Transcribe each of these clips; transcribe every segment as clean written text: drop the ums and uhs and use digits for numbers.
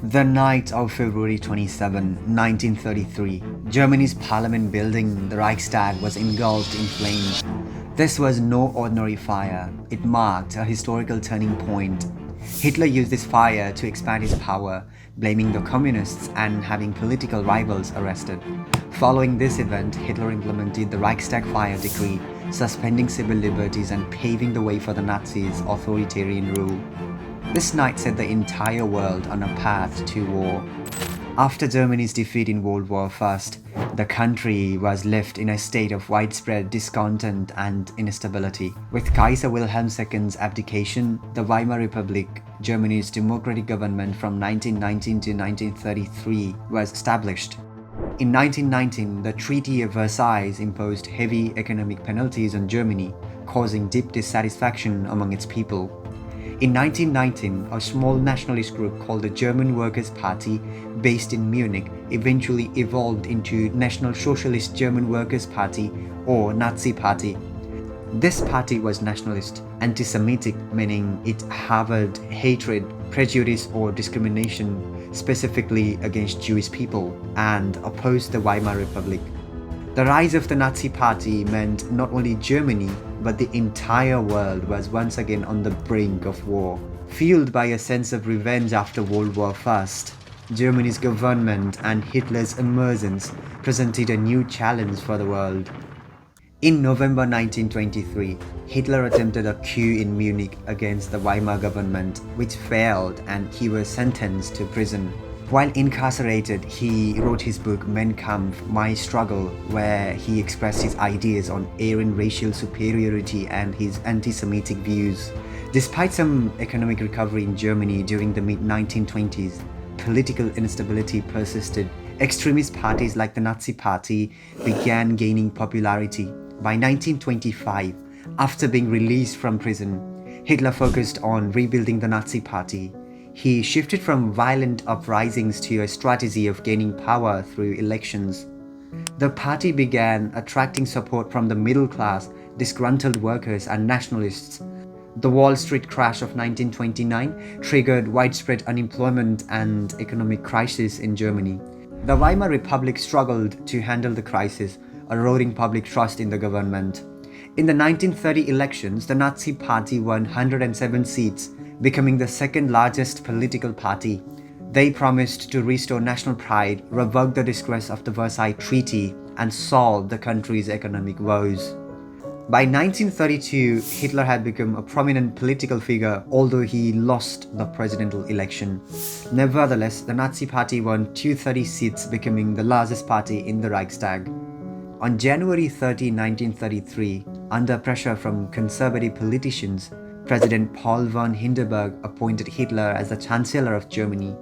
The night of February 27, 1933, Germany's parliament building, the Reichstag, was engulfed in flames. This was no ordinary fire. It marked a historical turning point. Hitler used this fire to expand his power, blaming the communists and having political rivals arrested. Following this event, Hitler implemented the Reichstag Fire decree, suspending civil liberties and paving the way for the Nazis' authoritarian rule. This night set the entire world on a path to war. After Germany's defeat in World War I, the country was left in a state of widespread discontent and instability. With Kaiser Wilhelm II's abdication, the Weimar Republic, Germany's democratic government from 1919 to 1933, was established. In 1919, the Treaty of Versailles imposed heavy economic penalties on Germany, causing deep dissatisfaction among its people. In 1919, a small nationalist group called the German Workers' Party, based in Munich, eventually evolved into National Socialist German Workers' Party, or Nazi Party. This party was nationalist, anti-Semitic, meaning it harbored hatred, prejudice or discrimination specifically against Jewish people, and opposed the Weimar Republic. The rise of the Nazi Party meant not only Germany, but the entire world was once again on the brink of war. Fueled by a sense of revenge after World War I, Germany's government and Hitler's emergence presented a new challenge for the world. In November 1923, Hitler attempted a coup in Munich against the Weimar government, which failed, and he was sentenced to prison. While incarcerated, he wrote his book Mein Kampf, My Struggle, where he expressed his ideas on Aryan racial superiority and his anti-Semitic views. Despite some economic recovery in Germany during the mid-1920s, political instability persisted. Extremist parties like the Nazi Party began gaining popularity. By 1925, after being released from prison, Hitler focused on rebuilding the Nazi Party. He shifted from violent uprisings to a strategy of gaining power through elections. The party began attracting support from the middle class, disgruntled workers and nationalists. The Wall Street crash of 1929 triggered widespread unemployment and economic crisis in Germany. The Weimar Republic struggled to handle the crisis, eroding public trust in the government. In the 1930 elections, the Nazi Party won 107 seats, becoming the second largest political party. They promised to restore national pride, revoke the disgrace of the Versailles Treaty, and solve the country's economic woes. By 1932, Hitler had become a prominent political figure, although he lost the presidential election. Nevertheless, the Nazi Party won 230 seats, becoming the largest party in the Reichstag. On January 30, 1933, under pressure from conservative politicians, President Paul von Hindenburg appointed Hitler as the Chancellor of Germany.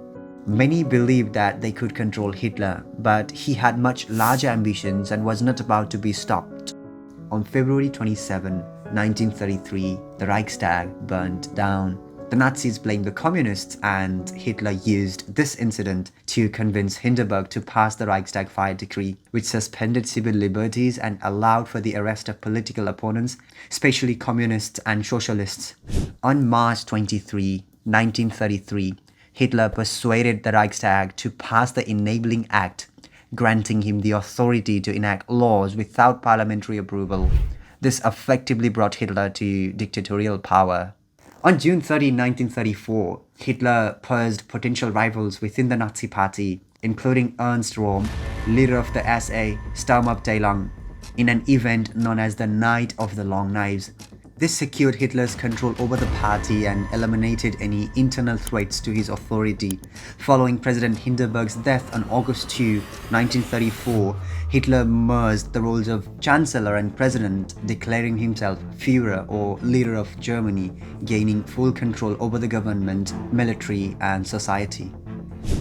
Many believed that they could control Hitler, but he had much larger ambitions and was not about to be stopped. On February 27, 1933, the Reichstag burned down. The Nazis blamed the communists, and Hitler used this incident to convince Hindenburg to pass the Reichstag Fire decree, which suspended civil liberties and allowed for the arrest of political opponents, especially communists and socialists. On March 23, 1933, Hitler persuaded the Reichstag to pass the Enabling Act, granting him the authority to enact laws without parliamentary approval. This effectively brought Hitler to dictatorial power. On June 30, 1934, Hitler purged potential rivals within the Nazi Party, including Ernst Röhm, leader of the SA Sturmabteilung, in an event known as the Night of the Long Knives. This secured Hitler's control over the party and eliminated any internal threats to his authority. Following President Hindenburg's death on August 2, 1934, Hitler merged the roles of Chancellor and President, declaring himself Führer, or leader of Germany, gaining full control over the government, military, and society.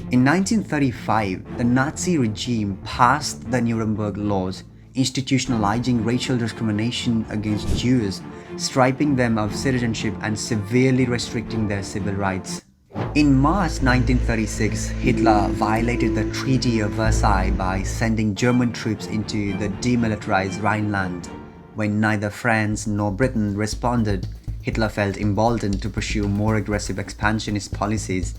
In 1935, the Nazi regime passed the Nuremberg Laws, institutionalizing racial discrimination against Jews, stripping them of citizenship and severely restricting their civil rights. In March 1936, Hitler violated the Treaty of Versailles by sending German troops into the demilitarized Rhineland. When neither France nor Britain responded, Hitler felt emboldened to pursue more aggressive expansionist policies.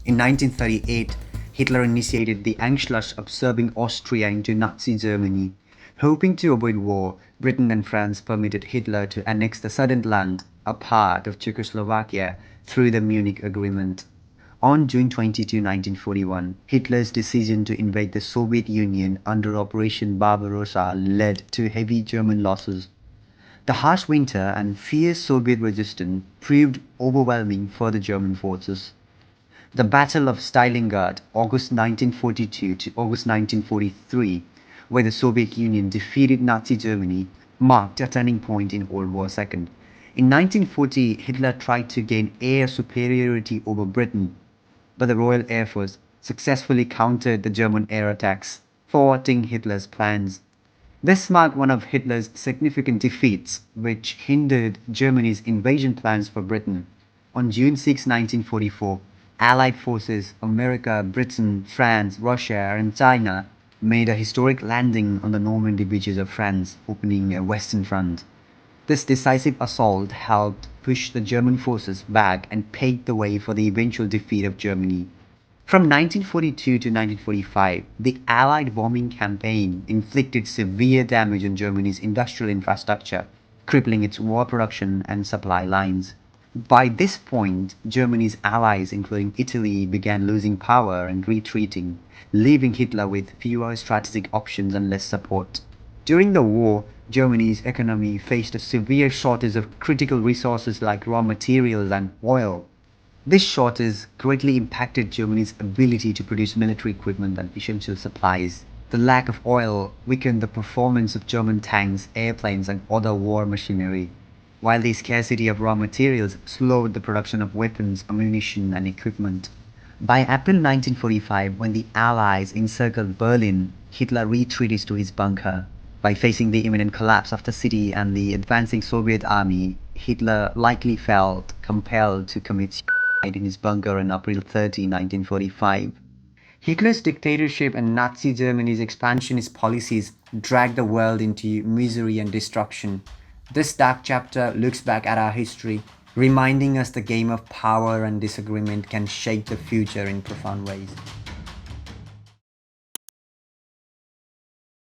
In 1938, Hitler initiated the Anschluss, absorbing Austria into Nazi Germany. Hoping to avoid war, Britain and France permitted Hitler to annex the Sudetenland, a part of Czechoslovakia, through the Munich Agreement. On June 22, 1941, Hitler's decision to invade the Soviet Union under Operation Barbarossa led to heavy German losses. The harsh winter and fierce Soviet resistance proved overwhelming for the German forces. The Battle of Stalingrad, August 1942 to August 1943, where the Soviet Union defeated Nazi Germany, marked a turning point in World War II. In 1940, Hitler tried to gain air superiority over Britain, but the Royal Air Force successfully countered the German air attacks, thwarting Hitler's plans. This marked one of Hitler's significant defeats, which hindered Germany's invasion plans for Britain. On June 6, 1944, Allied forces America, Britain, France, Russia, and China made a historic landing on the Normandy beaches of France, opening a Western front. This decisive assault helped push the German forces back and paved the way for the eventual defeat of Germany. From 1942 to 1945, the Allied bombing campaign inflicted severe damage on Germany's industrial infrastructure, crippling its war production and supply lines. By this point, Germany's allies, including Italy, began losing power and retreating, leaving Hitler with fewer strategic options and less support. During the war, Germany's economy faced a severe shortage of critical resources like raw materials and oil. This shortage greatly impacted Germany's ability to produce military equipment and essential supplies. The lack of oil weakened the performance of German tanks, airplanes, and other war machinery, while the scarcity of raw materials slowed the production of weapons, ammunition, and equipment. By April 1945, when the Allies encircled Berlin, Hitler retreated to his bunker. By facing the imminent collapse of the city and the advancing Soviet army, Hitler likely felt compelled to commit suicide in his bunker on April 30, 1945. Hitler's dictatorship and Nazi Germany's expansionist policies dragged the world into misery and destruction. This dark chapter looks back at our history, reminding us the game of power and disagreement can shape the future in profound ways.